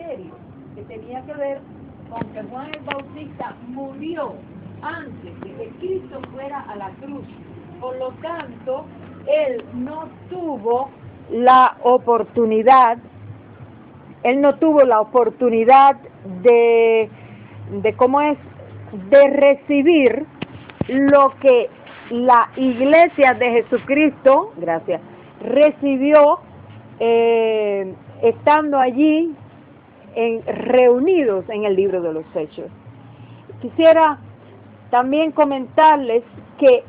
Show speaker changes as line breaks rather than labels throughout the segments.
misterio que tenía que ver con que Juan el Bautista murió antes de que Cristo fuera a la cruz. Por lo tanto, él no tuvo la oportunidad de cómo es, de recibir lo que la iglesia de Jesucristo, gracias, recibió estando allí reunidos en el libro de los Hechos. Quisiera también comentarles que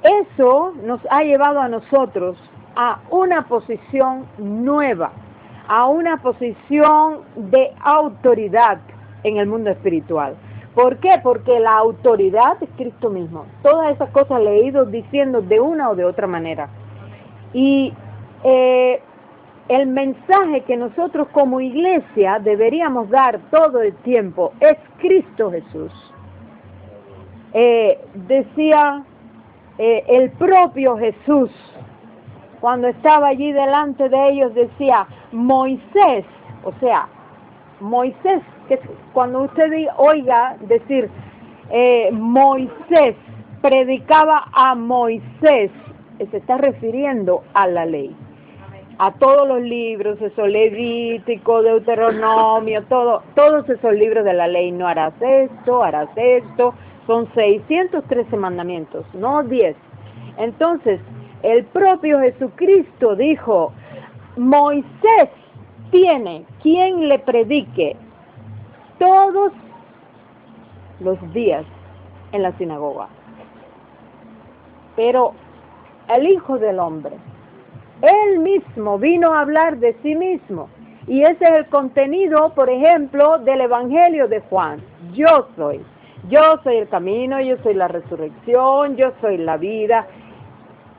eso nos ha llevado a nosotros a una posición nueva, a una posición de autoridad en el mundo espiritual. ¿Por qué? Porque la autoridad es Cristo mismo. Todas esas cosas le he ido diciendo de una o de otra manera. Y el mensaje que nosotros como iglesia deberíamos dar todo el tiempo es Cristo Jesús. Decía el propio Jesús, cuando estaba allí delante de ellos, decía, Moisés, o sea, Moisés, que cuando usted oiga decir Moisés, predicaba a Moisés, se está refiriendo a la ley, a todos los libros, esos Levítico, Deuteronomio, todos esos libros de la ley. No harás esto, son 613 mandamientos, no 10. Entonces, el propio Jesucristo dijo, Moisés tiene quien le predique todos los días en la sinagoga. Pero el Hijo del Hombre, Él mismo vino a hablar de sí mismo. Y ese es el contenido, por ejemplo, del Evangelio de Juan. Yo soy el camino, yo soy la resurrección, yo soy la vida.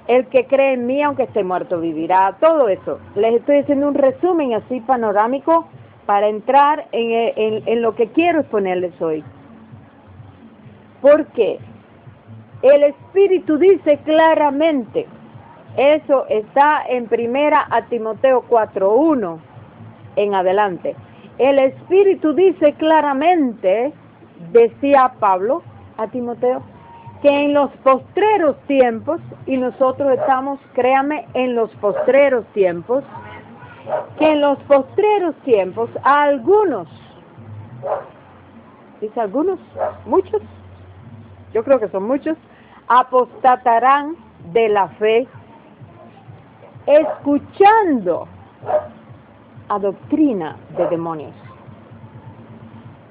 El que cree en mí, aunque esté muerto, vivirá. Todo eso. Les estoy haciendo un resumen así panorámico para entrar en lo que quiero exponerles hoy. Porque el Espíritu dice claramente, eso está en 1 Timoteo 4:1 en adelante. El Espíritu dice claramente, decía Pablo a Timoteo, que en los postreros tiempos, y nosotros estamos, créame, en los postreros tiempos, que en los postreros tiempos algunos, dice algunos, muchos, yo creo que son muchos, apostatarán de la fe, escuchando a doctrina de demonios.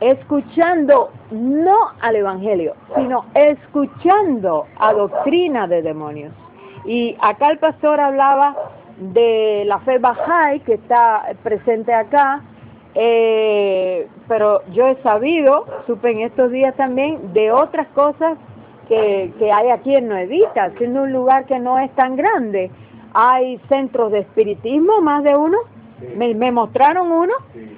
Escuchando no al Evangelio, sino escuchando a doctrina de demonios. Y acá el pastor hablaba de la fe Bahá'í que está presente acá, pero yo he sabido, supe en estos días también, de otras cosas que hay aquí en Nuevita, siendo un lugar que no es tan grande. Hay centros de espiritismo, más de uno, sí. me mostraron uno. Sí.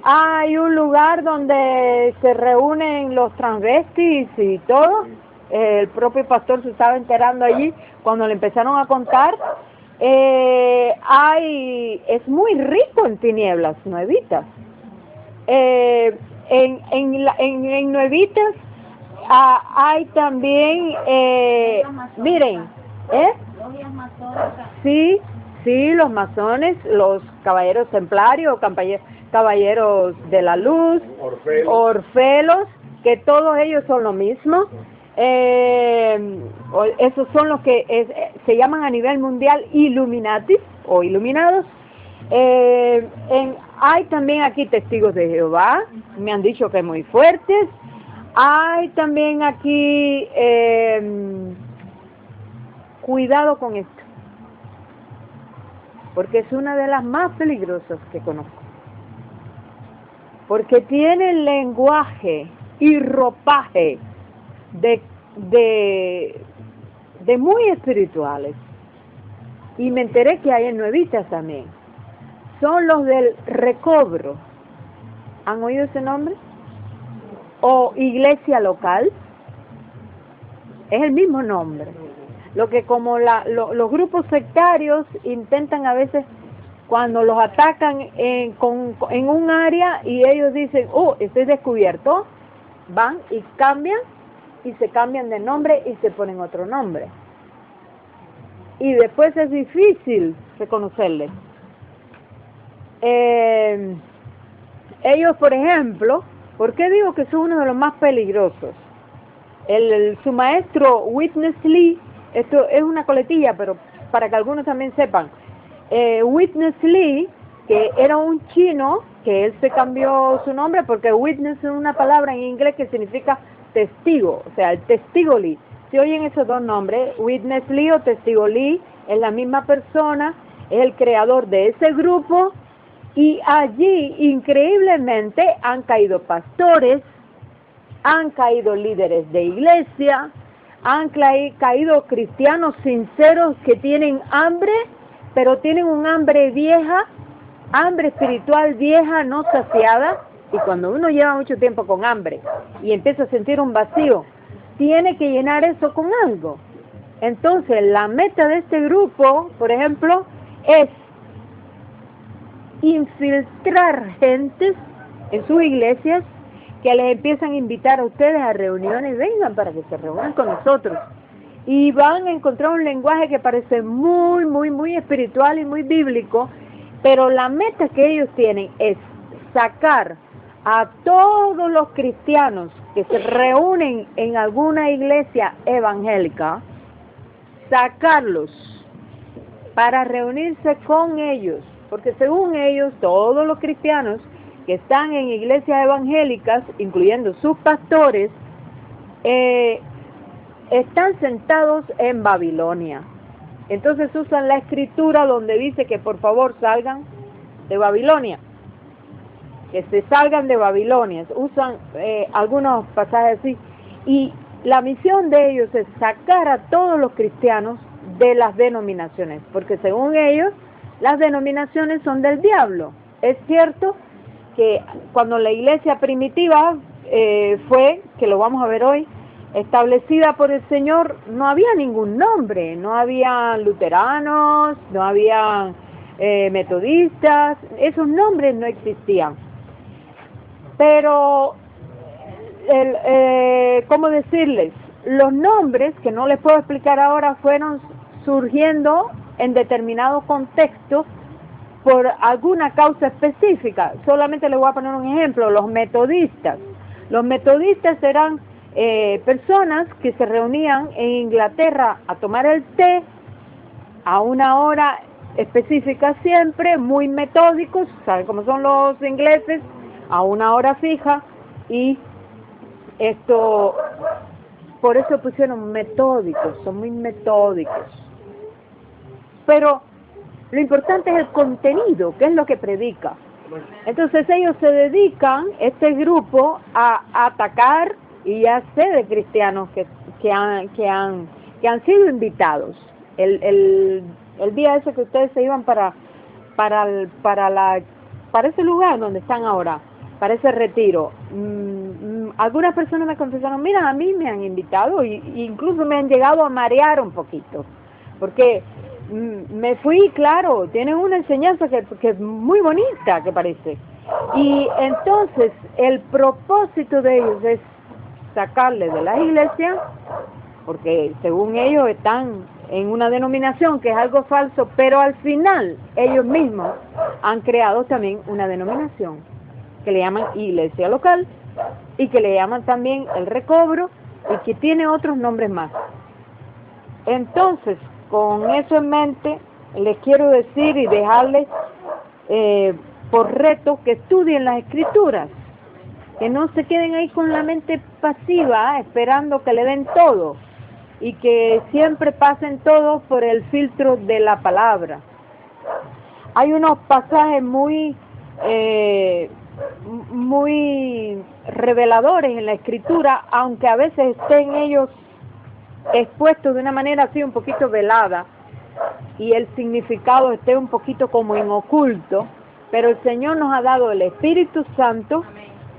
Hay un lugar donde se reúnen los transvestis y todo. El propio pastor se estaba enterando allí cuando le empezaron a contar. Es muy rico en tinieblas, Nuevitas. En Nuevitas hay también, miren, sí, los masones, los caballeros templarios, caballeros de la luz, orfelos, que todos ellos son lo mismo. Esos son los que se llaman a nivel mundial Illuminati o iluminados. Hay también aquí testigos de Jehová, me han dicho que muy fuertes. Hay también aquí, cuidado con esto, porque es una de las más peligrosas que conozco. Porque tienen lenguaje y ropaje de muy espirituales. Y me enteré que hay en Nuevitas también. Son los del recobro. ¿Han oído ese nombre? O iglesia local. Es el mismo nombre. Lo que como los grupos sectarios intentan a veces cuando los atacan en un área y ellos dicen, estoy descubierto, van y cambian, y se cambian de nombre y se ponen otro nombre. Y después es difícil reconocerles. Ellos, por ejemplo, ¿por qué digo que son uno de los más peligrosos? Su maestro Witness Lee, esto es una coletilla, pero para que algunos también sepan, Witness Lee, que era un chino, que él se cambió su nombre porque witness es una palabra en inglés que significa testigo, o sea, el testigo Lee. Si oyen esos dos nombres, Witness Lee o testigo Lee, es la misma persona, es el creador de ese grupo, y allí increíblemente han caído pastores, han caído líderes de iglesia, han caído cristianos sinceros que tienen hambre, pero tienen un hambre vieja, hambre espiritual vieja, no saciada, y cuando uno lleva mucho tiempo con hambre y empieza a sentir un vacío, tiene que llenar eso con algo. Entonces, la meta de este grupo, por ejemplo, es infiltrar gentes en sus iglesias que les empiezan a invitar a ustedes a reuniones, vengan para que se reúnan con nosotros. Y van a encontrar un lenguaje que parece muy, muy, muy espiritual y muy bíblico, pero la meta que ellos tienen es sacar a todos los cristianos que se reúnen en alguna iglesia evangélica, sacarlos para reunirse con ellos, porque según ellos, todos los cristianos que están en iglesias evangélicas, incluyendo sus pastores, están sentados en Babilonia. Entonces usan la escritura donde dice que por favor salgan de Babilonia, que se salgan de Babilonia. Usan algunos pasajes así, y la misión de ellos es sacar a todos los cristianos de las denominaciones, porque según ellos, las denominaciones son del diablo. Es cierto que cuando la iglesia primitiva fue, que lo vamos a ver hoy, establecida por el Señor, no había ningún nombre, no había luteranos, no había metodistas, esos nombres no existían. Pero, ¿cómo decirles? Los nombres, que no les puedo explicar ahora, fueron surgiendo en determinado contexto por alguna causa específica. Solamente les voy a poner un ejemplo: los metodistas. Los metodistas eran personas que se reunían en Inglaterra a tomar el té a una hora específica siempre, muy metódicos, ¿saben cómo son los ingleses? A una hora fija, y esto, por eso pusieron metódicos, son muy metódicos. Pero lo importante es el contenido, que es lo que predica. Entonces ellos se dedican, este grupo, a atacar, y ya sé de cristianos que han sido invitados. El día ese que ustedes se iban para ese lugar donde están ahora, para ese retiro, algunas personas me confesaron, mira, a mí me han invitado, e incluso me han llegado a marear un poquito, porque me fui, claro, tienen una enseñanza que es muy bonita, que parece, y entonces el propósito de ellos es sacarle de la iglesia, porque según ellos están en una denominación que es algo falso, pero al final ellos mismos han creado también una denominación que le llaman iglesia local, y que le llaman también el recobro, y que tiene otros nombres más. Entonces, con eso en mente, les quiero decir y dejarles por reto que estudien las escrituras, que no se queden ahí con la mente pasiva, esperando que le den todo, y que siempre pasen todo por el filtro de la palabra. Hay unos pasajes muy reveladores en la escritura, aunque a veces estén ellos expuestos de una manera así un poquito velada, y el significado esté un poquito como en oculto, pero el Señor nos ha dado el Espíritu Santo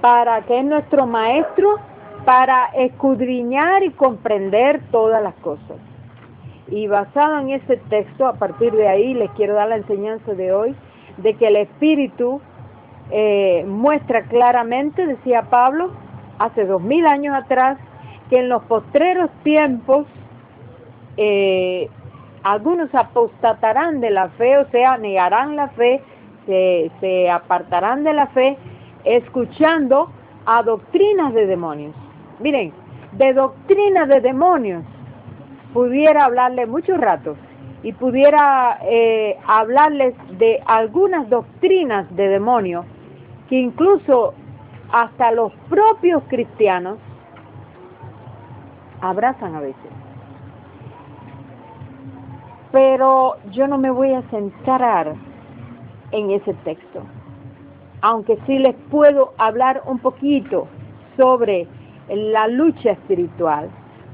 para que es nuestro maestro, para escudriñar y comprender todas las cosas. Y basado en ese texto, a partir de ahí les quiero dar la enseñanza de hoy, de que el Espíritu muestra claramente, decía Pablo, hace 2000 años atrás, que en los postreros tiempos algunos apostatarán de la fe, o sea, negarán la fe, se apartarán de la fe, escuchando a doctrinas de demonios. Miren, de doctrinas de demonios pudiera hablarle mucho rato y pudiera hablarles de algunas doctrinas de demonios que incluso hasta los propios cristianos abrazan a veces. Pero yo no me voy a centrar en ese texto, aunque sí les puedo hablar un poquito sobre la lucha espiritual,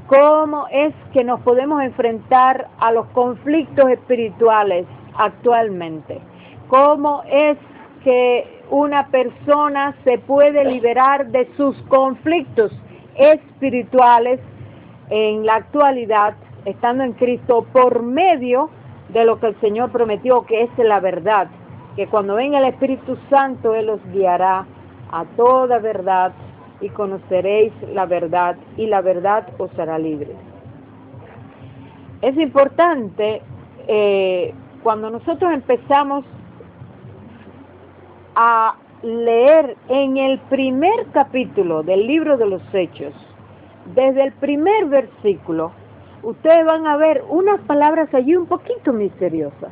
cómo es que nos podemos enfrentar a los conflictos espirituales actualmente, cómo es que una persona se puede liberar de sus conflictos espirituales en la actualidad, estando en Cristo, por medio de lo que el Señor prometió, que es la verdad, que cuando venga el Espíritu Santo, Él os guiará a toda verdad, y conoceréis la verdad, y la verdad os hará libres. Es importante, cuando nosotros empezamos a leer en el primer capítulo del libro de los Hechos, desde el primer versículo, ustedes van a ver unas palabras allí un poquito misteriosas.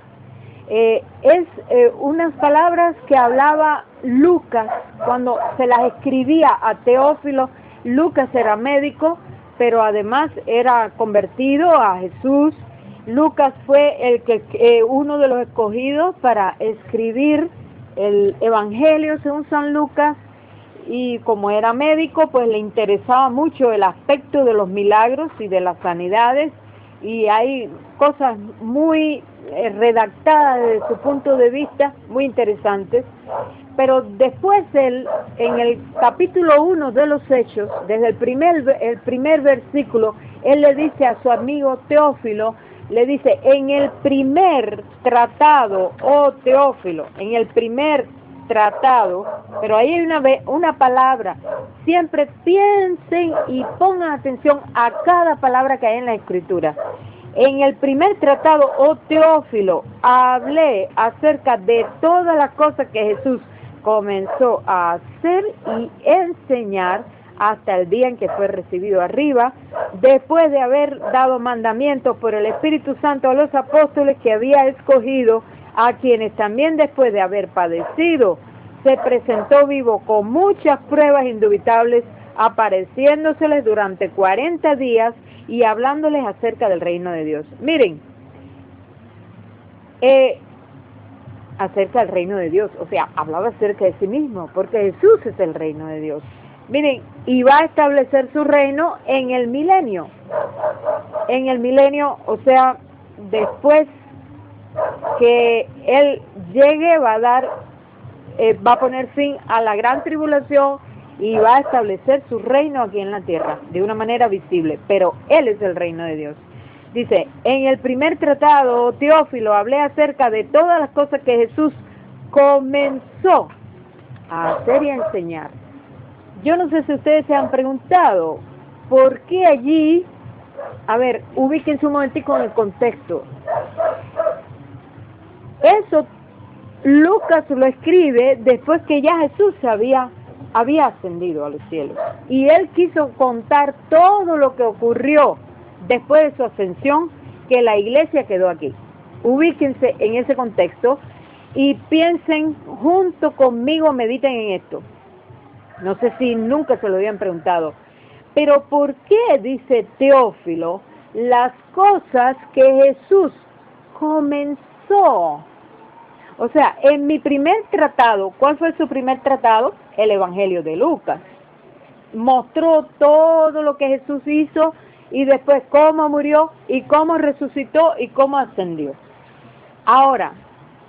Unas palabras que hablaba Lucas cuando se las escribía a Teófilo. Lucas era médico, pero además era convertido a Jesús. Lucas fue uno de los escogidos para escribir el Evangelio según San Lucas, y como era médico, pues le interesaba mucho el aspecto de los milagros y de las sanidades, y hay cosas muy redactadas desde su punto de vista, muy interesantes. Pero después en el capítulo 1 de los Hechos, desde el primer versículo, él le dice a su amigo Teófilo, le dice, en el primer tratado, oh Teófilo, en el primer tratado, pero ahí hay una palabra, siempre piensen y pongan atención a cada palabra que hay en la Escritura. En el primer tratado, oh Teófilo, hablé acerca de todas las cosas que Jesús comenzó a hacer y enseñar hasta el día en que fue recibido arriba, después de haber dado mandamientos por el Espíritu Santo a los apóstoles que había escogido, a quienes también después de haber padecido, se presentó vivo con muchas pruebas indubitables, apareciéndoseles durante 40 días y hablándoles acerca del reino de Dios. Miren, acerca del reino de Dios, o sea, hablaba acerca de sí mismo, porque Jesús es el reino de Dios. Miren, y va a establecer su reino en el milenio. En el milenio, o sea, después que Él llegue, va a poner fin a la gran tribulación y va a establecer su reino aquí en la tierra, de una manera visible, pero Él es el reino de Dios. Dice, en el primer tratado, Teófilo, hablé acerca de todas las cosas que Jesús comenzó a hacer y a enseñar. Yo no sé si ustedes se han preguntado, ¿por qué allí? A ver, ubíquense un momentico en el contexto. Eso Lucas lo escribe después que ya Jesús había ascendido a los cielos. Y él quiso contar todo lo que ocurrió después de su ascensión, que la iglesia quedó aquí. Ubíquense en ese contexto y piensen junto conmigo, mediten en esto. No sé si nunca se lo habían preguntado, pero ¿por qué dice Teófilo las cosas que Jesús comenzó? O sea, en mi primer tratado, ¿cuál fue su primer tratado? El Evangelio de Lucas. Mostró todo lo que Jesús hizo y después cómo murió y cómo resucitó y cómo ascendió. Ahora,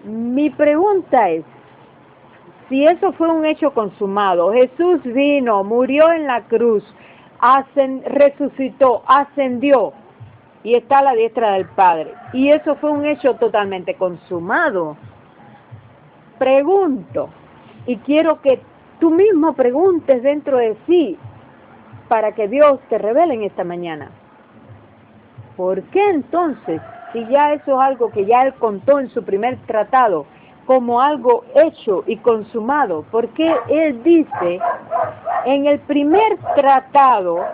mi pregunta es, si eso fue un hecho consumado, Jesús vino, murió en la cruz, resucitó, ascendió y está a la diestra del Padre, y eso fue un hecho totalmente consumado, pregunto, y quiero que tú mismo preguntes dentro de sí, para que Dios te revele en esta mañana. ¿Por qué entonces, si ya eso es algo que ya Él contó en su primer tratado, como algo hecho y consumado, por qué Él dice, en el primer tratado,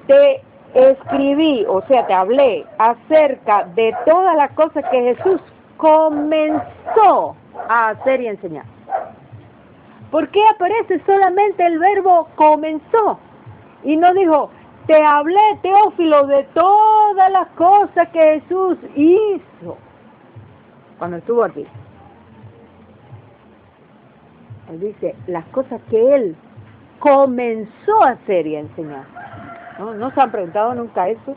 te escribí, o sea, te hablé acerca de todas las cosas que Jesús comenzó a hacer y enseñar? ¿Por qué aparece solamente el verbo comenzó? Y no dijo, te hablé, Teófilo, de todas las cosas que Jesús hizo cuando estuvo aquí. Él dice, las cosas que Él comenzó a hacer y a enseñar. ¿No se han preguntado nunca eso?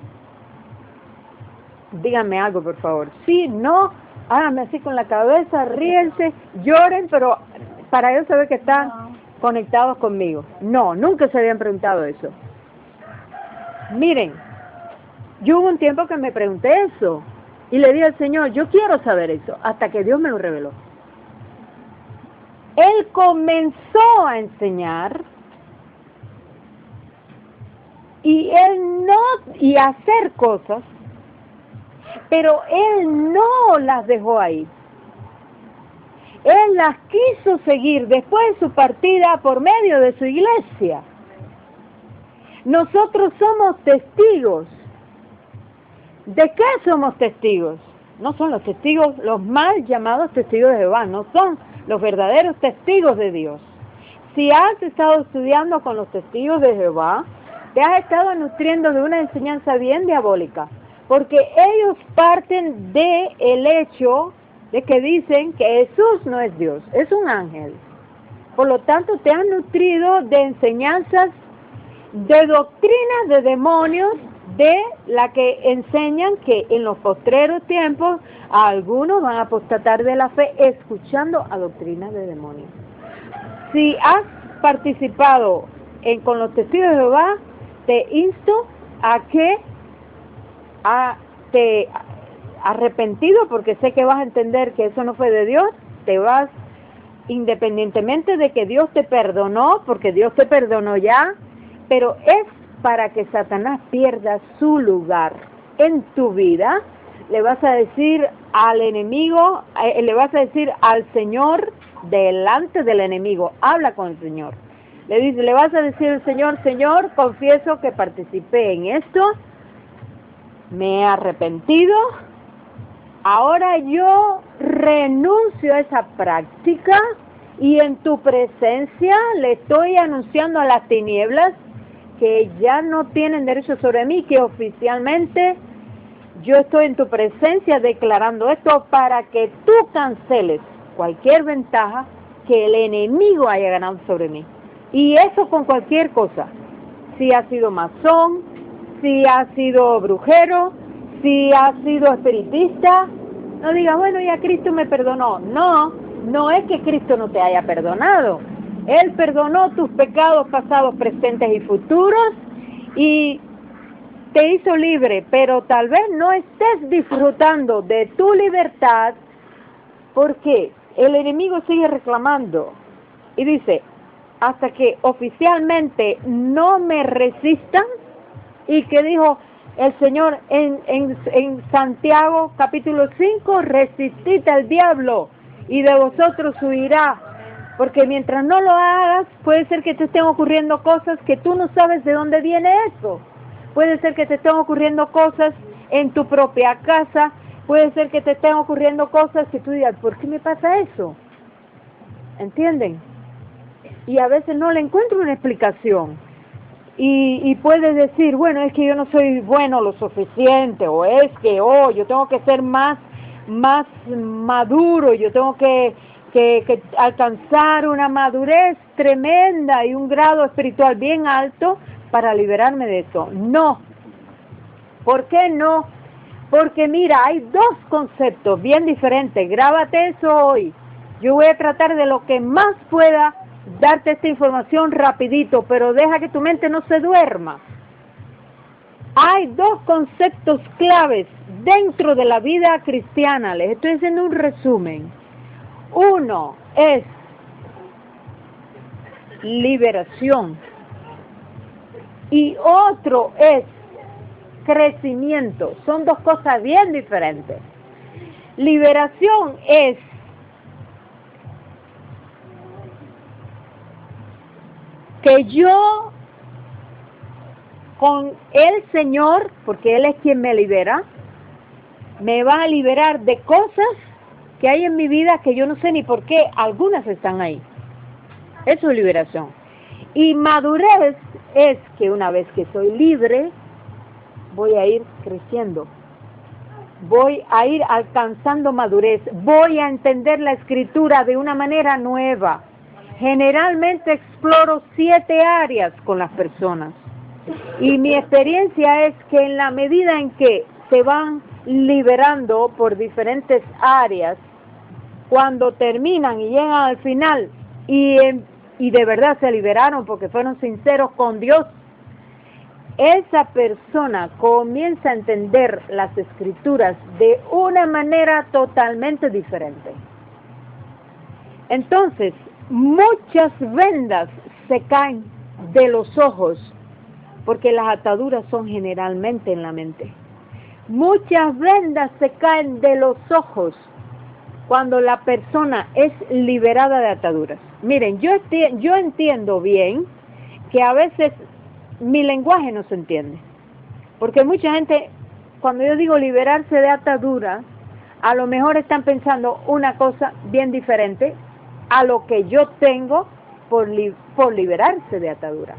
Díganme algo, por favor. Sí, no, háganme así con la cabeza, ríense, lloren, pero para yo saber que están conectados conmigo. No, nunca se habían preguntado eso. Miren, yo hubo un tiempo que me pregunté eso y le dije al Señor, yo quiero saber eso, hasta que Dios me lo reveló. Él comenzó a enseñar y a hacer cosas, pero Él no las dejó ahí. Él las quiso seguir después de su partida por medio de su iglesia. Nosotros somos testigos. ¿De qué somos testigos? No son los testigos, los mal llamados testigos de Jehová, no son los verdaderos testigos de Dios. Si has estado estudiando con los testigos de Jehová, te has estado nutriendo de una enseñanza bien diabólica, porque ellos parten de el hecho de que dicen que Jesús no es Dios, es un ángel. Por lo tanto, te han nutrido de enseñanzas, de doctrinas de demonios, de la que enseñan que en los postreros tiempos algunos van a apostatar de la fe escuchando a doctrinas de demonios. Si has participado con los testigos de Jehová, te insto a que te arrepentido, porque sé que vas a entender que eso no fue de Dios, te vas, independientemente de que Dios te perdonó, porque Dios te perdonó ya, pero es para que Satanás pierda su lugar en tu vida. Le vas a decir al enemigo, le vas a decir al Señor delante del enemigo, habla con el Señor. Le vas a decir al Señor, Señor, confieso que participé en esto, me he arrepentido, ahora yo renuncio a esa práctica y en tu presencia le estoy anunciando a las tinieblas que ya no tienen derecho sobre mí, que oficialmente yo estoy en tu presencia declarando esto para que tú canceles cualquier ventaja que el enemigo haya ganado sobre mí. Y eso con cualquier cosa, si ha sido masón, si ha sido brujero, si ha sido espiritista. No digas, bueno, ya Cristo me perdonó. No es que Cristo no te haya perdonado. Él perdonó tus pecados pasados, presentes y futuros y te hizo libre, pero tal vez no estés disfrutando de tu libertad porque el enemigo sigue reclamando y dice, hasta que oficialmente no me resistan. Y que dijo el Señor en Santiago capítulo 5, resistid al diablo y de vosotros huirá. Porque mientras no lo hagas, puede ser que te estén ocurriendo cosas que tú no sabes de dónde viene eso. Puede ser que te estén ocurriendo cosas en tu propia casa, puede ser que te estén ocurriendo cosas que tú digas, ¿por qué me pasa eso? ¿Entienden? Y a veces no le encuentro una explicación. Y puedes decir, bueno, es que yo no soy bueno lo suficiente, o es que, yo tengo que ser más maduro, yo tengo que alcanzar una madurez tremenda y un grado espiritual bien alto para liberarme de eso. No. ¿Por qué no? Porque mira, hay dos conceptos bien diferentes. Grábate eso hoy. Yo voy a tratar de lo que más pueda darte esta información rapidito, pero deja que tu mente no se duerma. Hay dos conceptos claves dentro de la vida cristiana. Les estoy haciendo un resumen. Uno es liberación y otro es crecimiento. Son dos cosas bien diferentes. Liberación es que yo con el Señor, porque Él es quien me libera, me va a liberar de cosas que hay en mi vida que yo no sé ni por qué algunas están ahí. Eso es liberación. Y madurez es que una vez que soy libre, voy a ir creciendo. Voy a ir alcanzando madurez. Voy a entender la escritura de una manera nueva. Generalmente exploro 7 áreas con las personas. Y mi experiencia es que en la medida en que se van liberando por diferentes áreas, cuando terminan y llegan al final y de verdad se liberaron porque fueron sinceros con Dios, esa persona comienza a entender las escrituras de una manera totalmente diferente. Entonces, muchas vendas se caen de los ojos porque las ataduras son generalmente en la mente. Muchas vendas se caen de los ojos cuando la persona es liberada de ataduras. Miren, yo entiendo bien que a veces mi lenguaje no se entiende, porque mucha gente, cuando yo digo liberarse de ataduras, a lo mejor están pensando una cosa bien diferente a lo que yo tengo por liberarse de ataduras.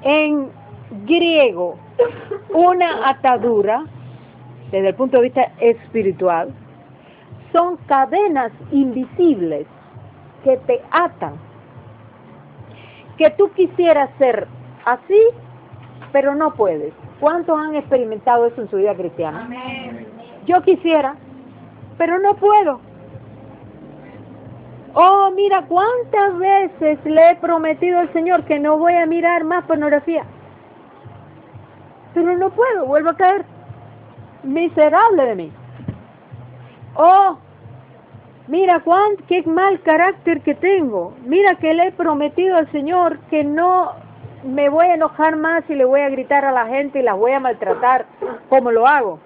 En griego, una atadura, desde el punto de vista espiritual, son cadenas invisibles que te atan, que tú quisieras ser así, pero no puedes. ¿Cuántos han experimentado eso en su vida cristiana?
Amén.
Yo quisiera, pero no puedo. Oh, mira cuántas veces le he prometido al Señor que no voy a mirar más pornografía, pero no puedo, vuelvo a caer. Miserable de mí. Oh, mira qué mal carácter que tengo. Mira que le he prometido al Señor que no me voy a enojar más y le voy a gritar a la gente y las voy a maltratar como lo hago.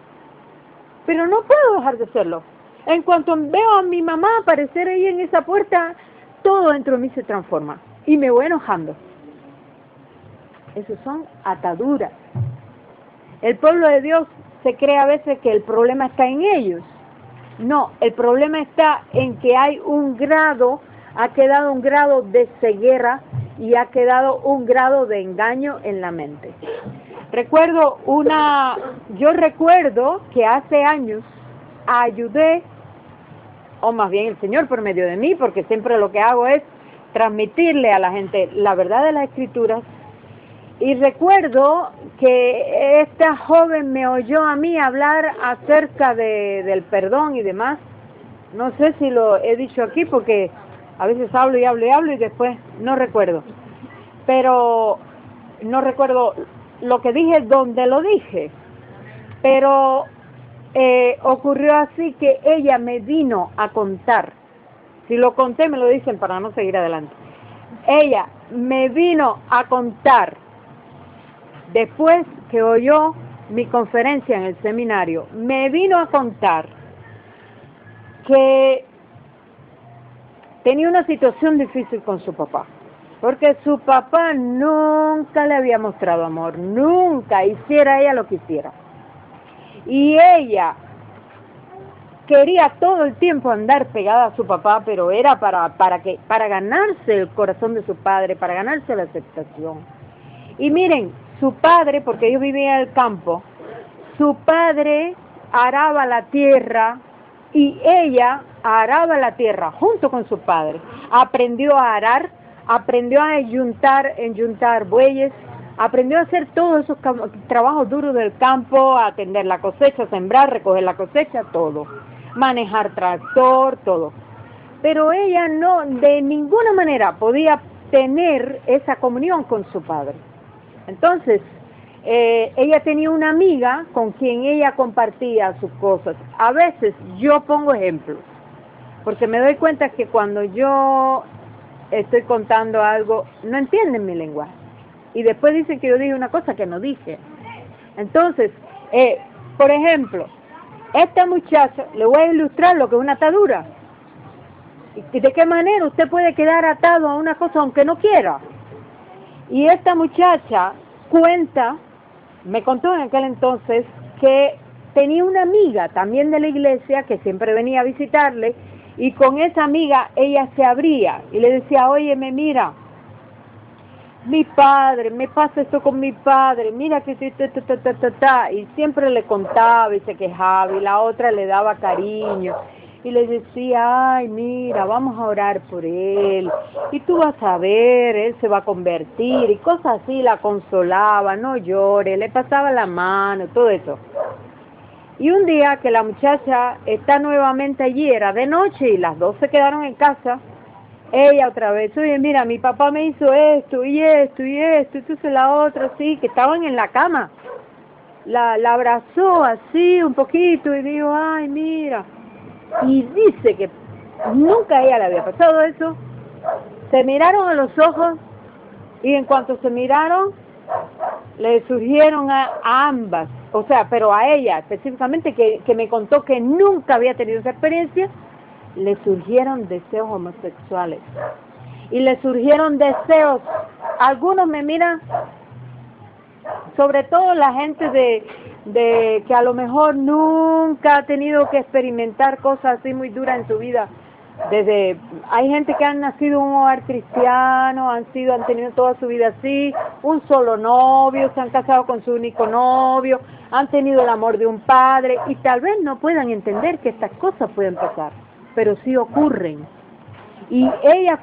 Pero no puedo dejar de hacerlo. En cuanto veo a mi mamá aparecer ahí en esa puerta, todo dentro de mí se transforma y me voy enojando. Esas son ataduras. El pueblo de Dios se cree a veces que el problema está en ellos. No, el problema está en que hay ha quedado un grado de ceguera y ha quedado un grado de engaño en la mente. Yo recuerdo que hace años ayudé, o más bien el Señor por medio de mí, porque siempre lo que hago es transmitirle a la gente la verdad de las Escrituras. Y recuerdo que esta joven me oyó a mí hablar acerca del perdón y demás. No sé si lo he dicho aquí porque a veces hablo y después no recuerdo. Pero no recuerdo lo que dije, dónde lo dije. Pero ocurrió así que ella me vino a contar. Si lo conté me lo dicen para no seguir adelante. Ella me vino a contar, después que oyó mi conferencia en el seminario, me vino a contar que tenía una situación difícil con su papá, porque su papá nunca le había mostrado amor, nunca, hiciera ella lo que hiciera. Y ella quería todo el tiempo andar pegada a su papá, pero era para ganarse el corazón de su padre, para ganarse la aceptación. Y miren, su padre, porque ellos vivían en el campo, su padre araba la tierra y ella araba la tierra junto con su padre. Aprendió a arar, aprendió a enyuntar bueyes, aprendió a hacer todos esos trabajos duros del campo, a atender la cosecha, sembrar, recoger la cosecha, todo. Manejar tractor, todo. Pero ella no, de ninguna manera podía tener esa comunión con su padre. Entonces, ella tenía una amiga con quien ella compartía sus cosas. A veces, yo pongo ejemplos. porque me doy cuenta que cuando yo estoy contando algo, no entienden mi lenguaje. Y después dicen que yo dije una cosa que no dije. Entonces, por ejemplo, esta muchacha, le voy a ilustrar lo que es una atadura. ¿Y de qué manera usted puede quedar atado a una cosa aunque no quiera? Y esta muchacha cuenta, me contó en aquel entonces, que tenía una amiga también de la iglesia que siempre venía a visitarle, y con esa amiga ella se abría y le decía, óyeme, mira, mi padre, me pasa esto con mi padre, mira que y siempre le contaba y se quejaba, y la otra le daba cariño y le decía, ay, mira, vamos a orar por él, y tú vas a ver, él se va a convertir, y cosas así, la consolaba, no llore, le pasaba la mano, todo eso. Y un día que la muchacha está nuevamente allí, era de noche y las dos se quedaron en casa, ella otra vez, oye, mira, mi papá me hizo esto y esto y esto, entonces la otra, sí, que estaban en la cama, la abrazó así un poquito y dijo, ay, mira, y dice que nunca a ella le había pasado eso. Se miraron a los ojos y en cuanto se miraron, le surgieron a ambas, o sea, pero a ella específicamente, que me contó que nunca había tenido esa experiencia, le surgieron deseos homosexuales. Y le surgieron deseos, algunos me miran, sobre todo la gente de que a lo mejor nunca ha tenido que experimentar cosas así muy duras en su vida. Hay gente que han nacido en un hogar cristiano, han tenido toda su vida así, un solo novio, se han casado con su único novio, han tenido el amor de un padre, y tal vez no puedan entender que estas cosas pueden pasar, pero sí ocurren. Y ella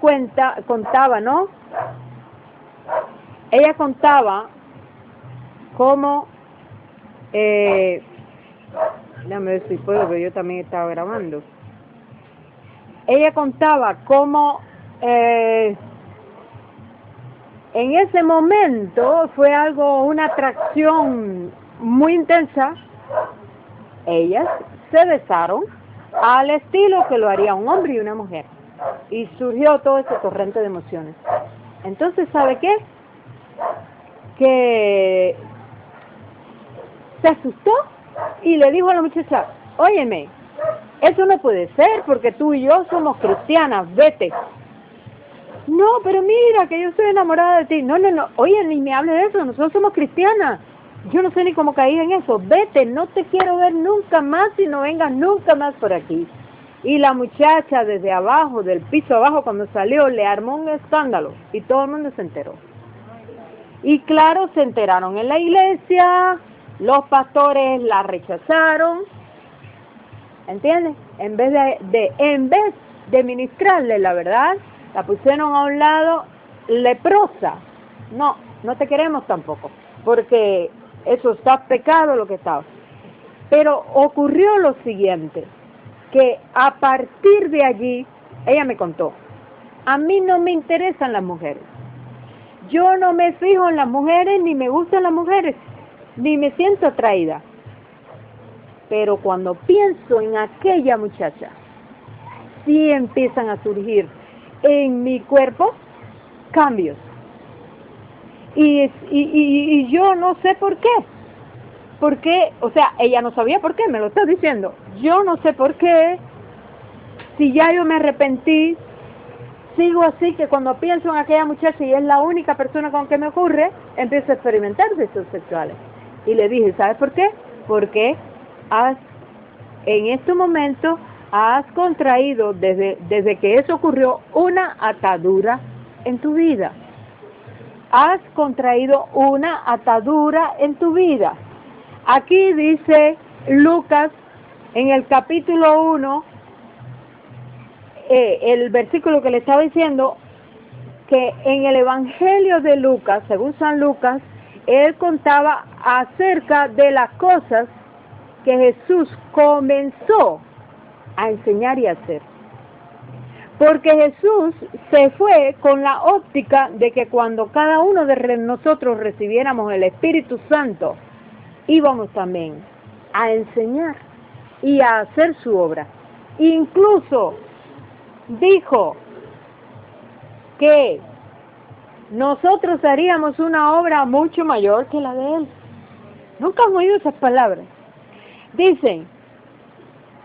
contaba, ¿no? Ella contaba cómo, déjame ver si puedo, porque yo también estaba grabando. Ella contaba cómo en ese momento fue una atracción muy intensa. Ellas se besaron al estilo que lo haría un hombre y una mujer. Y surgió todo ese torrente de emociones. Entonces, ¿sabe qué? Que se asustó y le dijo a la muchacha, óyeme, eso no puede ser porque tú y yo somos cristianas, vete. No, pero mira que yo estoy enamorada de ti. No, oye, ni me hables de eso, nosotros somos cristianas. Yo no sé ni cómo caí en eso, vete, no te quiero ver nunca más y no vengas nunca más por aquí. Y la muchacha desde abajo, del piso abajo, cuando salió, le armó un escándalo y todo el mundo se enteró. Y claro, se enteraron en la iglesia, los pastores la rechazaron, ¿entiendes? En vez de ministrarle la verdad, la pusieron a un lado leprosa. No te queremos tampoco, porque eso está pecado lo que estaba. Pero ocurrió lo siguiente, que a partir de allí, ella me contó, a mí no me interesan las mujeres. Yo no me fijo en las mujeres, ni me gustan las mujeres, ni me siento atraída. Pero cuando pienso en aquella muchacha, sí empiezan a surgir en mi cuerpo cambios. Y yo no sé por qué. Porque, o sea, ella no sabía por qué, me lo está diciendo. Yo no sé por qué, si ya yo me arrepentí, sigo así que cuando pienso en aquella muchacha y es la única persona con que me ocurre, empiezo a experimentar deseos sexuales. Y le dije, ¿sabes por qué? Porque en este momento has contraído, desde que eso ocurrió, una atadura en tu vida. Has contraído una atadura en tu vida. Aquí dice Lucas, en el capítulo 1, el versículo que le estaba diciendo, que en el Evangelio de Lucas, según San Lucas, él contaba acerca de las cosas que Jesús comenzó a enseñar y a hacer. Porque Jesús se fue con la óptica de que cuando cada uno de nosotros recibiéramos el Espíritu Santo, íbamos también a enseñar y a hacer su obra. Incluso dijo que nosotros haríamos una obra mucho mayor que la de Él. Nunca han oído esas palabras. Dicen,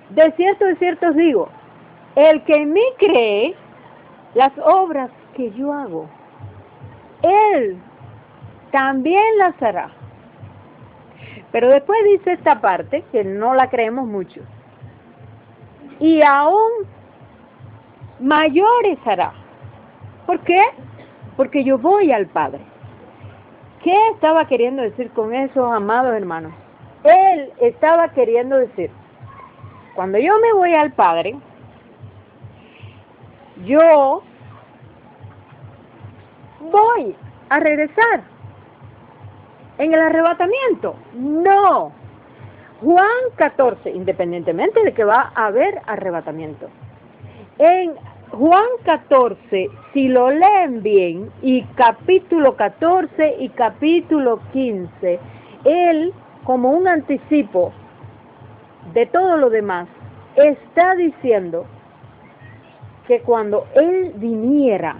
de cierto os digo, el que en mí cree, las obras que yo hago, Él también las hará. Pero después dice esta parte, que no la creemos mucho, y aún mayores hará. ¿Por qué? Porque yo voy al Padre. ¿Qué estaba queriendo decir con eso, amados hermanos? Él estaba queriendo decir, cuando yo me voy al Padre, yo voy a regresar en el arrebatamiento. No. Juan 14, independientemente de que va a haber arrebatamiento. En Juan 14, si lo leen bien, y capítulo 14 y capítulo 15, él, como un anticipo de todo lo demás, está diciendo que cuando Él viniera,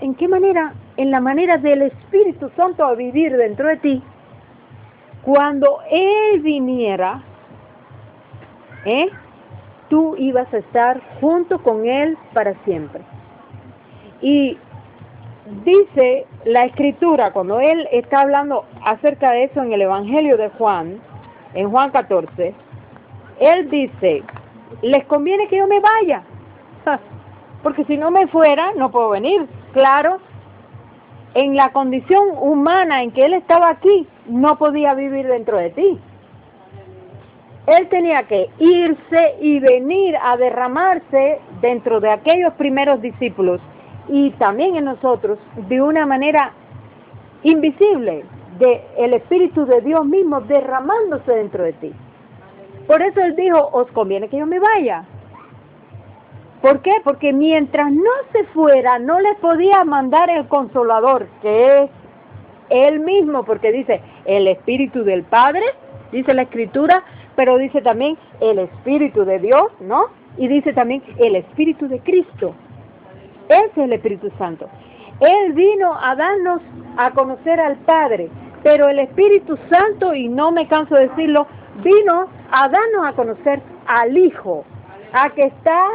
¿en qué manera? En la manera del Espíritu Santo a vivir dentro de ti. Cuando Él viniera, tú ibas a estar junto con Él para siempre. Y dice la Escritura, cuando Él está hablando acerca de eso en el Evangelio de Juan, en Juan 14, Él dice, les conviene que yo me vaya, porque si no me fuera, no puedo venir. Claro, en la condición humana en que Él estaba aquí, no podía vivir dentro de ti. Él tenía que irse y venir a derramarse dentro de aquellos primeros discípulos y también en nosotros de una manera invisible, de el Espíritu de Dios mismo derramándose dentro de ti. Por eso Él dijo, os conviene que yo me vaya. ¿Por qué? Porque mientras no se fuera, no les podía mandar el Consolador, que es Él mismo, porque dice, el Espíritu del Padre, dice la Escritura, pero dice también el Espíritu de Dios, ¿no? Y dice también el Espíritu de Cristo. Ese es el Espíritu Santo. Él vino a darnos a conocer al Padre, pero el Espíritu Santo, y no me canso de decirlo, vino a darnos a conocer al Hijo, a que está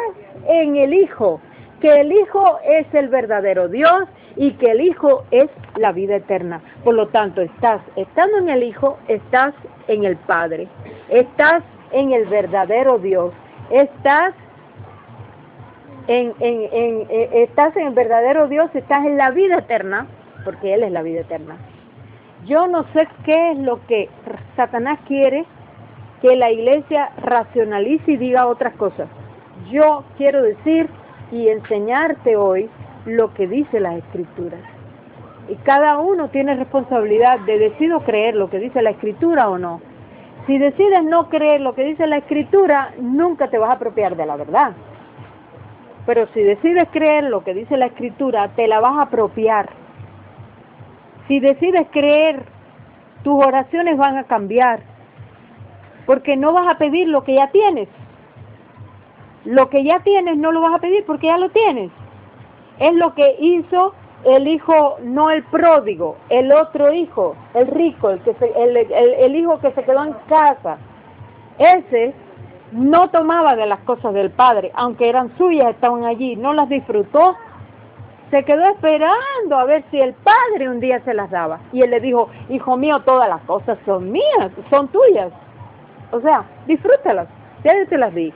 en el Hijo, que el Hijo es el verdadero Dios y que el Hijo es la vida eterna. Por lo tanto, estando en el Hijo, estás en el Padre, estás en el verdadero Dios, estás en el verdadero Dios, estás en la vida eterna, porque Él es la vida eterna. Yo no sé qué es lo que Satanás quiere que la iglesia racionalice y diga otras cosas. Yo quiero decir y enseñarte hoy lo que dice las Escrituras. Y cada uno tiene responsabilidad de decidir creer lo que dice la Escritura o no. Si decides no creer lo que dice la Escritura, nunca te vas a apropiar de la verdad. Pero si decides creer lo que dice la Escritura, te la vas a apropiar. Si decides creer, tus oraciones van a cambiar. Porque no vas a pedir lo que ya tienes. Lo que ya tienes no lo vas a pedir porque ya lo tienes. Es lo que hizo el hijo, no el pródigo, el otro hijo, el rico, el hijo que se quedó en casa. Ese no tomaba de las cosas del padre, aunque eran suyas, estaban allí, no las disfrutó. Se quedó esperando a ver si el padre un día se las daba. Y él le dijo, hijo mío, todas las cosas son mías, son tuyas. O sea, disfrútalas, ya te las di.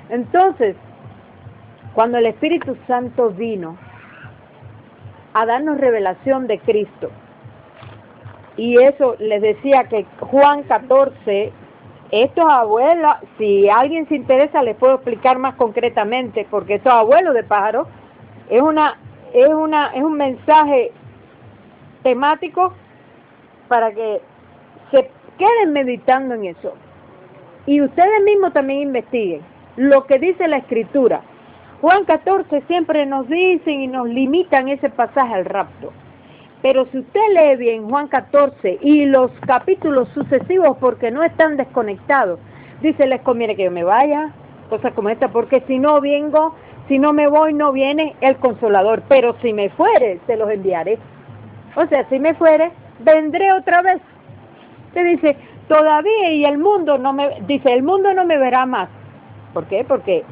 Entonces, cuando el Espíritu Santo vino a darnos revelación de Cristo, y eso les decía que Juan 14, estos abuelos, si alguien se interesa les puedo explicar más concretamente, porque estos abuelos de pájaro es un mensaje temático para que se queden meditando en eso. Y ustedes mismos también investiguen lo que dice la Escritura. Juan 14 siempre nos dicen y nos limitan ese pasaje al rapto. Pero si usted lee bien Juan 14 y los capítulos sucesivos, porque no están desconectados, dice, les conviene que yo me vaya, cosas como esta, porque si no vengo, Si no me voy, no viene el Consolador, pero si me fuere, se los enviaré. O sea, si me fuere, vendré otra vez. Se dice, todavía, y el mundo el mundo no me verá más. ¿Por qué? Porque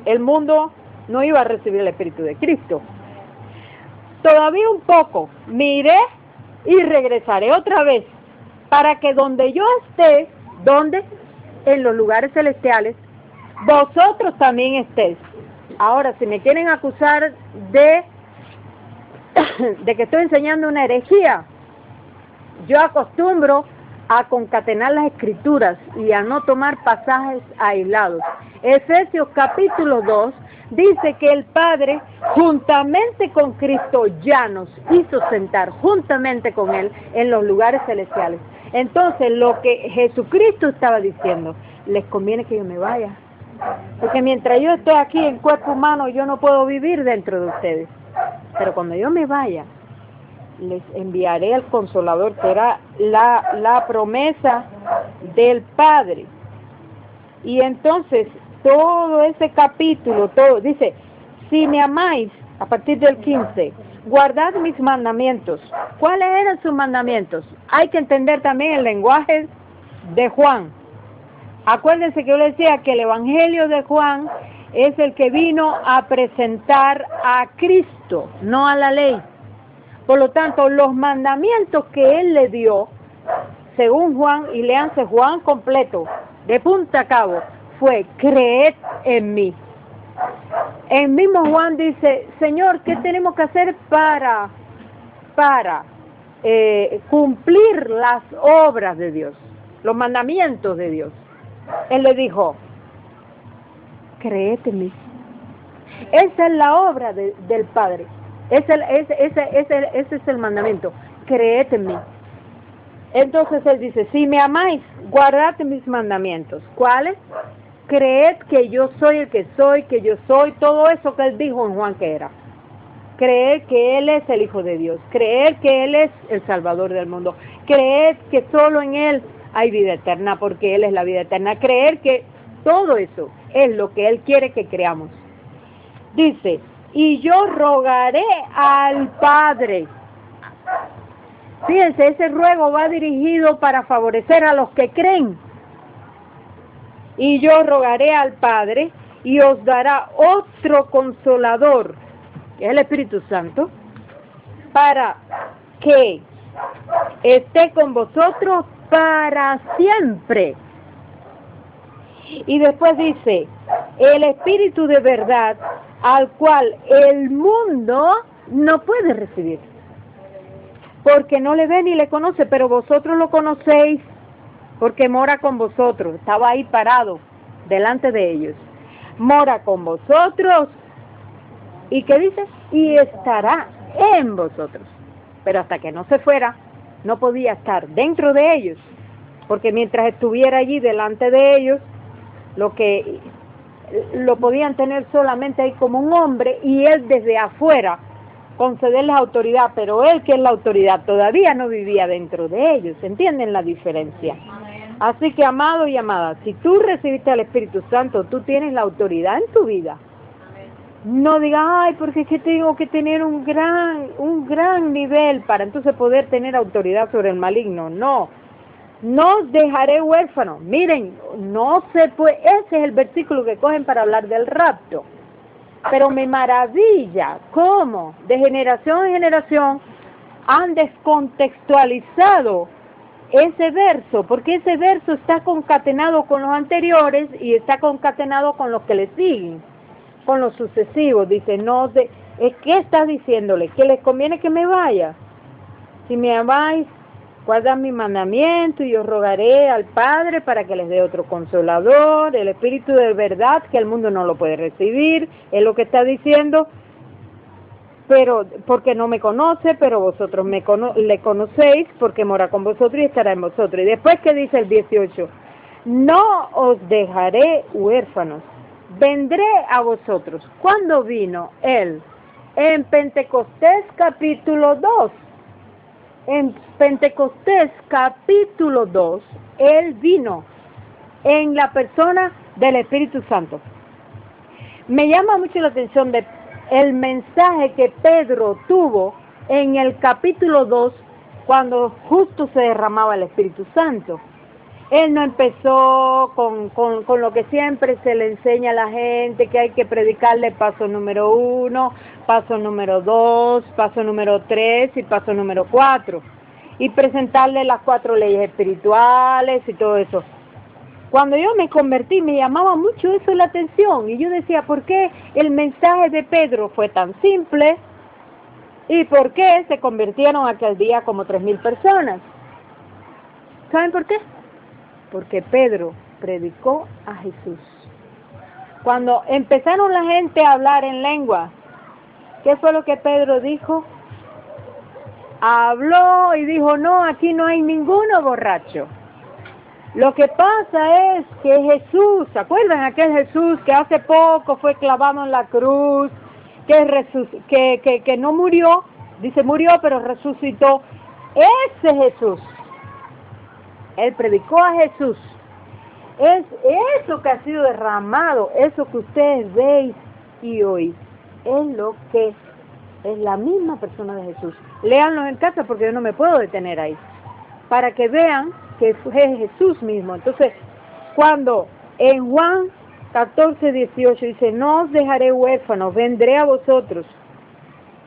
el mundo no iba a recibir el Espíritu de Cristo. Todavía un poco, miré y regresaré otra vez, para que donde yo esté, ¿dónde? En los lugares celestiales, vosotros también estéis. Ahora, si me quieren acusar de que estoy enseñando una herejía, yo acostumbro a concatenar las escrituras y a no tomar pasajes aislados. Efesios capítulo 2 dice que el Padre, juntamente con Cristo, ya nos hizo sentar juntamente con Él en los lugares celestiales. Entonces, lo que Jesucristo estaba diciendo, les conviene que yo me vaya. Porque mientras yo estoy aquí en cuerpo humano, yo no puedo vivir dentro de ustedes. Pero cuando yo me vaya, les enviaré al Consolador, que era la promesa del Padre. Y entonces, todo ese capítulo, todo, dice, si me amáis, a partir del 15, guardad mis mandamientos. ¿Cuáles eran sus mandamientos? Hay que entender también el lenguaje de Juan. Acuérdense que yo les decía que el Evangelio de Juan es el que vino a presentar a Cristo, no a la ley. Por lo tanto, los mandamientos que Él le dio, según Juan, y léanse Juan completo, de punta a cabo, fue, creed en mí. El mismo Juan dice, Señor, ¿qué tenemos que hacer para cumplir las obras de Dios, los mandamientos de Dios? Él le dijo, creed en mí. Esa es la obra del Padre. Ese es el mandamiento. Creed en mí. Entonces Él dice, si me amáis, guardad mis mandamientos. ¿Cuáles? Creed que yo soy el que soy, que yo soy, todo eso que Él dijo en Juan que era. Creed que Él es el Hijo de Dios. Creed que Él es el Salvador del mundo. Creed que solo en Él hay vida eterna, porque Él es la vida eterna. Creer que todo eso es lo que Él quiere que creamos. Dice, y yo rogaré al Padre. Fíjense, ese ruego va dirigido para favorecer a los que creen. Y yo rogaré al Padre y os dará otro Consolador, que es el Espíritu Santo, para que esté con vosotros para siempre. Y después dice, el Espíritu de verdad, al cual el mundo no puede recibir, porque no le ve ni le conoce, pero vosotros lo conocéis, porque mora con vosotros. Estaba ahí parado, delante de ellos. Mora con vosotros, ¿y qué dice? Y estará en vosotros. Pero hasta que no se fuera, no podía estar dentro de ellos, porque mientras estuviera allí delante de ellos, lo podían tener solamente ahí como un hombre, y Él desde afuera concederles autoridad, pero Él, que es la autoridad, todavía no vivía dentro de ellos. ¿Entienden la diferencia? Así que, amado y amada, si tú recibiste al Espíritu Santo, tú tienes la autoridad en tu vida. No digas, ay, porque es que tengo que tener un gran nivel para entonces poder tener autoridad sobre el maligno. No os dejaré huérfanos. Miren, no se puede, ese es el versículo que cogen para hablar del rapto. Pero me maravilla cómo de generación en generación han descontextualizado ese verso, porque ese verso está concatenado con los anteriores y está concatenado con los que le siguen, con los sucesivos. Dice, ¿qué estás diciéndole? Que les conviene que me vaya. Si me amáis, guardad mi mandamiento, y os rogaré al Padre para que les dé otro Consolador, el Espíritu de verdad, que el mundo no lo puede recibir. Es lo que está diciendo, pero porque no me conoce, pero vosotros le conocéis, porque mora con vosotros y estará en vosotros. Y después, ¿qué dice el 18? No os dejaré huérfanos, vendré a vosotros. ¿Cuándo vino Él? En Pentecostés capítulo 2. En Pentecostés capítulo 2, Él vino en la persona del Espíritu Santo. Me llama mucho la atención de el mensaje que Pedro tuvo en el capítulo 2, cuando justo se derramaba el Espíritu Santo. Él no empezó con lo que siempre se le enseña a la gente, que hay que predicarle paso número 1, paso número 2, paso número 3 y paso número 4, y presentarle las 4 leyes espirituales y todo eso. Cuando yo me convertí, me llamaba mucho eso la atención, y yo decía, ¿por qué el mensaje de Pedro fue tan simple? ¿Y por qué se convirtieron aquel día como 3,000 personas? ¿Saben por qué? Porque Pedro predicó a Jesús. Cuando empezaron la gente a hablar en lengua, ¿qué fue lo que Pedro dijo? Habló y dijo, no, aquí no hay ninguno borracho. Lo que pasa es que Jesús, ¿se acuerdan aquel Jesús que hace poco fue clavado en la cruz, que no murió, dice murió pero resucitó? Ese Jesús, él predicó a Jesús. Es eso que ha sido derramado, eso que ustedes veis y oís, es lo que es la misma persona de Jesús. Léanlo en casa porque yo no me puedo detener ahí, para que vean que fue Jesús mismo. Entonces, cuando en Juan 14:18 dice, no os dejaré huérfanos, vendré a vosotros.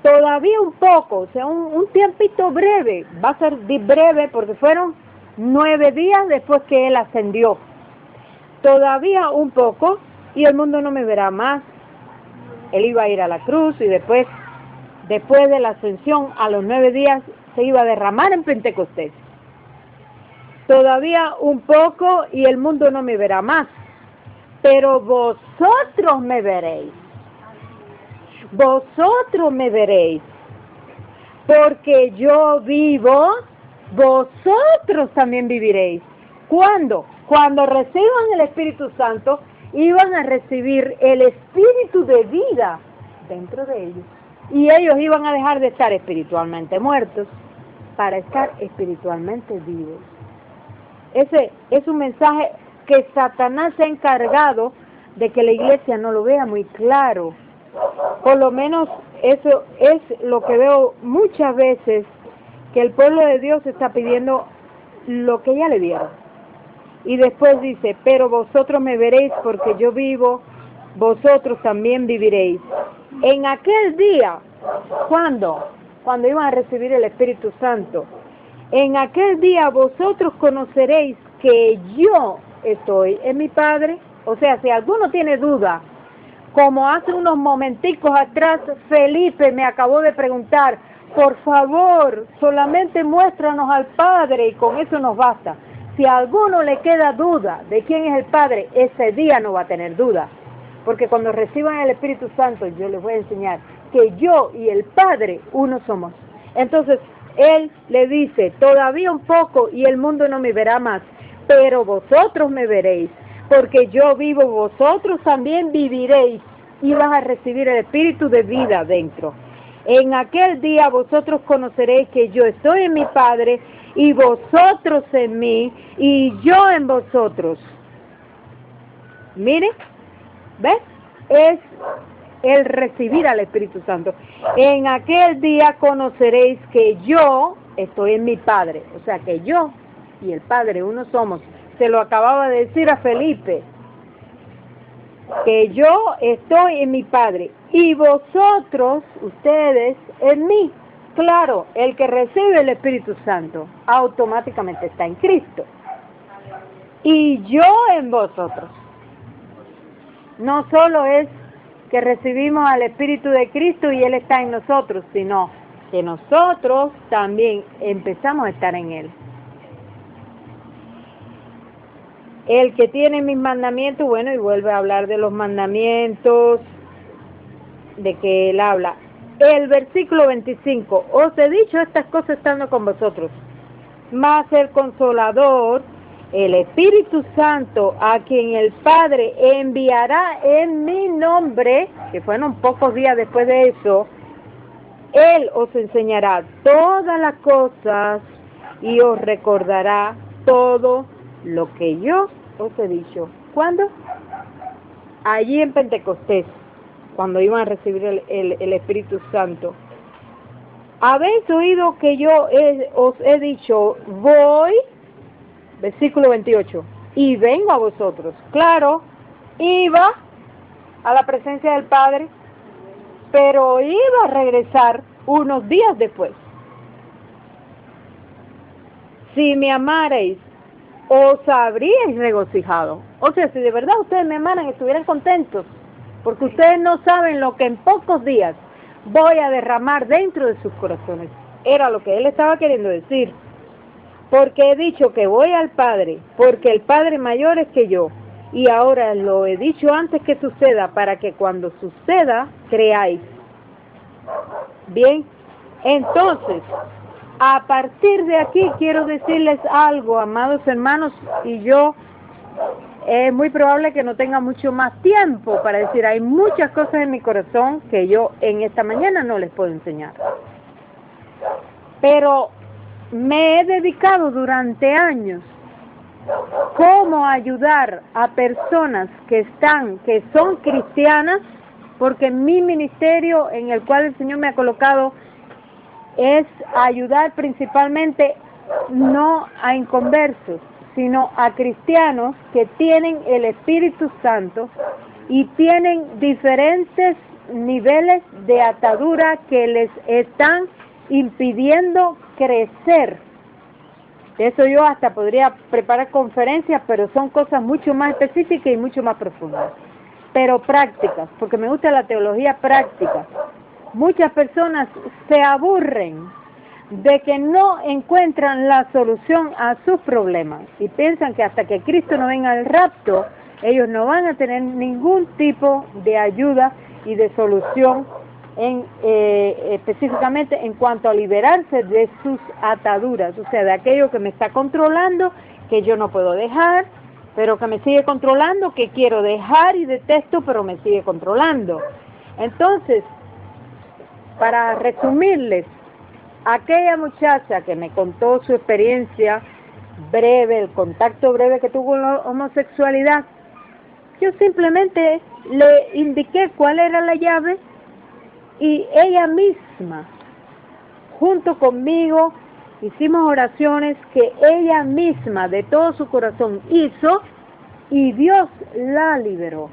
Todavía un poco, o sea, un tiempito breve, va a ser breve porque fueron 9 días después que Él ascendió. Todavía un poco y el mundo no me verá más. Él iba a ir a la cruz y después de la ascensión, a los 9 días, se iba a derramar en Pentecostés. Todavía un poco y el mundo no me verá más, pero vosotros me veréis. Vosotros me veréis, porque yo vivo, vosotros también viviréis. ¿Cuándo? Cuando reciban el Espíritu Santo, iban a recibir el Espíritu de vida dentro de ellos. Y ellos iban a dejar de estar espiritualmente muertos para estar espiritualmente vivos. Ese es un mensaje que Satanás se ha encargado de que la iglesia no lo vea muy claro. Por lo menos eso es lo que veo muchas veces, que el pueblo de Dios está pidiendo lo que ya le dieron. Y después dice, pero vosotros me veréis porque yo vivo, vosotros también viviréis. En aquel día, ¿cuándo? Cuando iban a recibir el Espíritu Santo. En aquel día vosotros conoceréis que yo estoy en mi Padre. O sea, si alguno tiene duda, como hace unos momenticos atrás Felipe me acabó de preguntar, por favor, solamente muéstranos al Padre y con eso nos basta. Si a alguno le queda duda de quién es el Padre, ese día no va a tener duda. Porque cuando reciban el Espíritu Santo, yo les voy a enseñar que yo y el Padre uno somos. Entonces, Él le dice, todavía un poco y el mundo no me verá más, pero vosotros me veréis, porque yo vivo, vosotros también viviréis y vas a recibir el Espíritu de vida dentro. En aquel día vosotros conoceréis que yo estoy en mi Padre y vosotros en mí y yo en vosotros. Mire, ¿ves? Es el recibir al Espíritu Santo. En aquel día conoceréis que yo estoy en mi Padre, o sea que yo y el Padre uno somos. Se lo acababa de decir a Felipe, que yo estoy en mi Padre y vosotros, ustedes, en mí. Claro, el que recibe el Espíritu Santo automáticamente está en Cristo y yo en vosotros. No solo es que recibimos al Espíritu de Cristo y Él está en nosotros, sino que nosotros también empezamos a estar en Él. El que tiene mis mandamientos, bueno, y vuelve a hablar de los mandamientos, de que Él habla. El versículo 25, os he dicho estas cosas estando con vosotros, mas el Consolador, el Espíritu Santo, a quien el Padre enviará en mi nombre, que fueron pocos días después de eso, Él os enseñará todas las cosas y os recordará todo lo que yo os he dicho. ¿Cuándo? Allí en Pentecostés. cuando iban a recibir el Espíritu Santo. Habéis oído que yo os he dicho, voy, versículo 28, y vengo a vosotros. Claro, iba a la presencia del Padre, pero iba a regresar unos días después. Si me amarais, os habríais regocijado. O sea, si de verdad ustedes me amaran, estuvieran contentos, porque ustedes no saben lo que en pocos días voy a derramar dentro de sus corazones. Era lo que él estaba queriendo decir. Porque he dicho que voy al Padre, porque el Padre mayor es que yo, y ahora lo he dicho antes que suceda, para que cuando suceda, creáis. Bien, entonces, a partir de aquí quiero decirles algo, amados hermanos, y yo es muy probable que no tenga mucho más tiempo para decir, hay muchas cosas en mi corazón que yo en esta mañana no les puedo enseñar. Pero me he dedicado durante años cómo ayudar a personas que son cristianas, porque mi ministerio en el cual el Señor me ha colocado es ayudar principalmente no a inconversos, sino a cristianos que tienen el Espíritu Santo y tienen diferentes niveles de atadura que les están impidiendo crecer. De eso yo hasta podría preparar conferencias, pero son cosas mucho más específicas y mucho más profundas, pero prácticas, porque me gusta la teología práctica. Muchas personas se aburren de que no encuentran la solución a sus problemas y piensan que hasta que Cristo no venga al rapto, ellos no van a tener ningún tipo de ayuda y de solución específicamente en cuanto a liberarse de sus ataduras, o sea, de aquello que me está controlando, que yo no puedo dejar, pero que me sigue controlando, que quiero dejar y detesto, pero me sigue controlando. Entonces, para resumirles, aquella muchacha que me contó su experiencia breve, el contacto breve que tuvo con la homosexualidad, yo simplemente le indiqué cuál era la llave y ella misma, junto conmigo, hicimos oraciones que ella misma de todo su corazón hizo y Dios la liberó.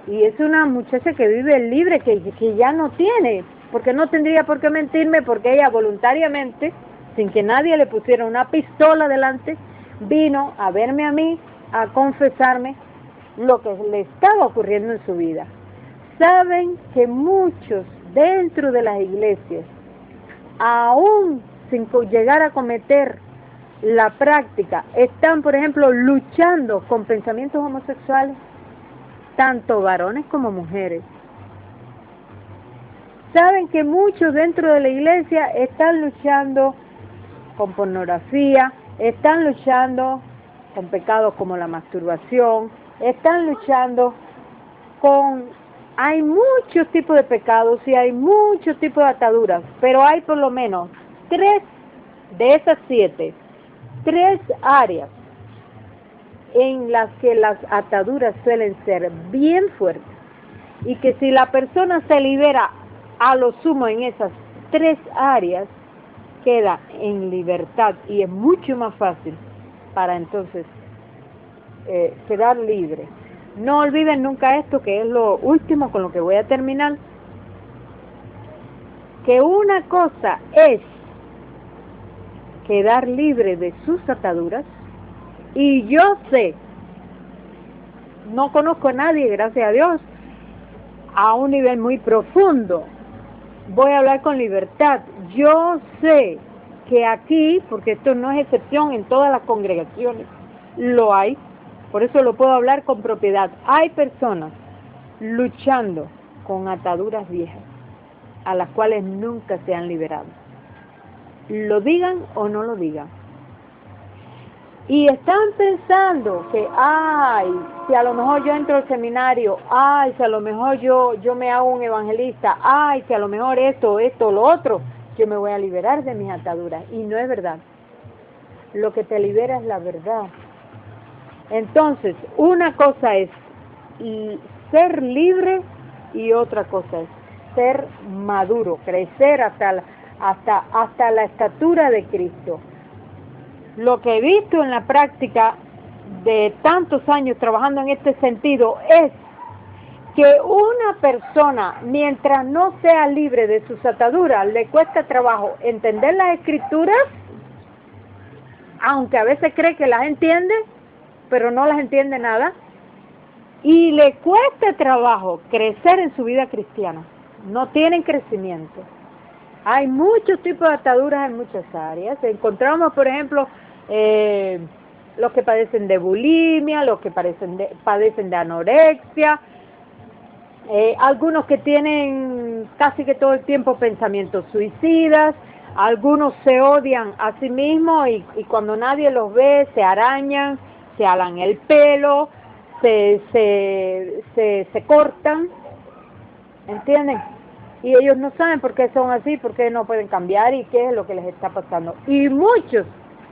Y es una muchacha que vive libre, que ya no tiene, porque no tendría por qué mentirme, porque ella voluntariamente, sin que nadie le pusiera una pistola delante, vino a verme a mí, a confesarme lo que le estaba ocurriendo en su vida. Saben que muchos dentro de las iglesias, aún sin llegar a cometer la práctica, están, por ejemplo, luchando con pensamientos homosexuales, tanto varones como mujeres. Saben que muchos dentro de la iglesia están luchando con pornografía, están luchando con pecados como la masturbación, están luchando con... Hay muchos tipos de pecados y hay muchos tipos de ataduras, pero hay por lo menos 3 de esas 7, 3 áreas en las que las ataduras suelen ser bien fuertes y que si la persona se libera a lo sumo en esas 3 áreas, queda en libertad y es mucho más fácil para entonces quedar libre. No olviden nunca esto, que es lo último con lo que voy a terminar, que una cosa es quedar libre de sus ataduras, y yo sé, no conozco a nadie, gracias a Dios, a un nivel muy profundo, voy a hablar con libertad, yo sé que aquí, porque esto no es excepción en todas las congregaciones, lo hay, por eso lo puedo hablar con propiedad, hay personas luchando con ataduras viejas, a las cuales nunca se han liberado, lo digan o no lo digan. Y están pensando que, ay, si a lo mejor yo entro al seminario, ay, si a lo mejor yo me hago un evangelista, ay, si a lo mejor esto, lo otro, yo me voy a liberar de mis ataduras. Y no es verdad. Lo que te libera es la verdad. Entonces, una cosa es ser libre y otra cosa es ser maduro, crecer hasta la estatura de Cristo. Lo que he visto en la práctica de tantos años trabajando en este sentido es que una persona, mientras no sea libre de sus ataduras, le cuesta trabajo entender las escrituras, aunque a veces cree que las entiende, pero no las entiende nada, y le cuesta trabajo crecer en su vida cristiana. No tienen crecimiento. Hay muchos tipos de ataduras en muchas áreas. Encontramos, por ejemplo, los que padecen de bulimia, los que padecen de anorexia, algunos que tienen casi que todo el tiempo pensamientos suicidas, algunos se odian a sí mismos y cuando nadie los ve se arañan, se alan el pelo, se cortan, ¿entienden? Y ellos no saben por qué son así, por qué no pueden cambiar y qué es lo que les está pasando. Y muchos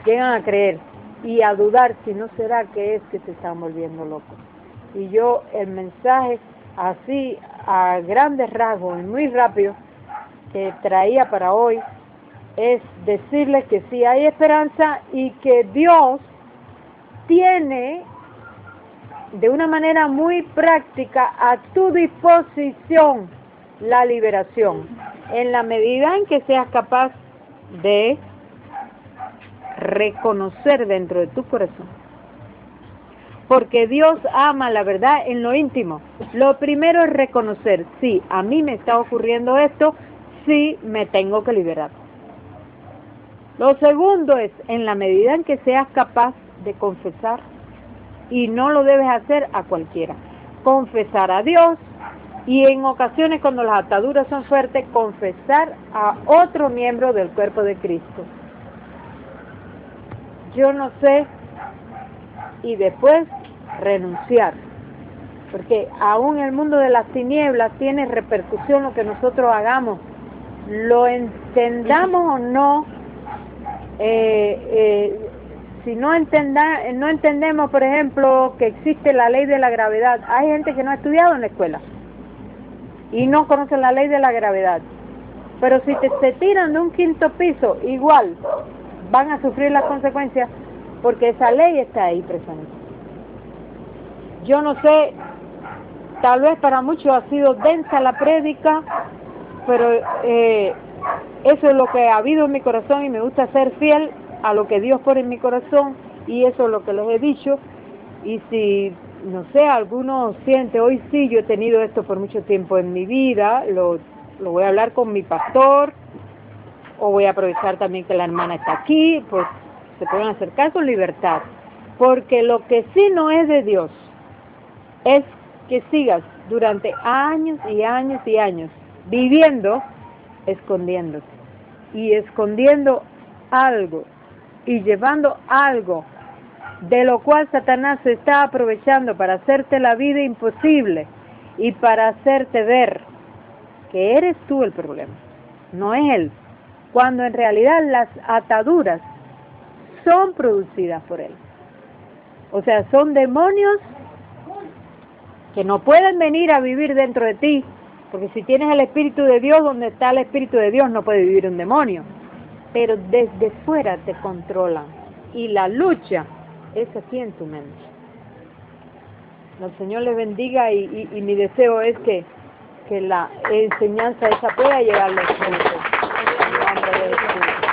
llegan a creer y a dudar si no será que es que se están volviendo locos. Y yo el mensaje así a grandes rasgos y muy rápido que traía para hoy es decirles que sí hay esperanza y que Dios tiene de una manera muy práctica a tu disposición la liberación, en la medida en que seas capaz de reconocer dentro de tu corazón. Porque Dios ama la verdad en lo íntimo. Lo primero es reconocer, sí, a mí me está ocurriendo esto, sí me tengo que liberar. Lo segundo es, en la medida en que seas capaz de confesar, y no lo debes hacer a cualquiera, confesar a Dios, y en ocasiones cuando las ataduras son fuertes, confesar a otro miembro del cuerpo de Cristo. Yo no sé, y después renunciar, porque aún el mundo de las tinieblas tiene repercusión lo que nosotros hagamos, lo entendamos o no. Si no entendemos, por ejemplo, que existe la ley de la gravedad, hay gente que no ha estudiado en la escuela y no conoce la ley de la gravedad, pero si se tiran de un quinto piso, igual van a sufrir las consecuencias porque esa ley está ahí presente. Yo no sé, tal vez para muchos ha sido densa la prédica, pero eso es lo que ha habido en mi corazón y me gusta ser fiel a lo que Dios pone en mi corazón y eso es lo que les he dicho. Y si, no sé, alguno siente, hoy sí, yo he tenido esto por mucho tiempo en mi vida, lo voy a hablar con mi pastor, o voy a aprovechar también que la hermana está aquí, pues se pueden acercar con libertad, porque lo que sí no es de Dios es que sigas durante años y años y años viviendo escondiéndote y escondiendo algo y llevando algo de lo cual Satanás se está aprovechando para hacerte la vida imposible y para hacerte ver que eres tú el problema, no es él, cuando en realidad las ataduras son producidas por él. O sea, son demonios que no pueden venir a vivir dentro de ti, porque si tienes el Espíritu de Dios, donde está el Espíritu de Dios no puede vivir un demonio, pero desde fuera te controlan y la lucha es aquí en tu mente. El Señor les bendiga y mi deseo es que la enseñanza esa pueda llegar a los frutos en el nombre de Jesús.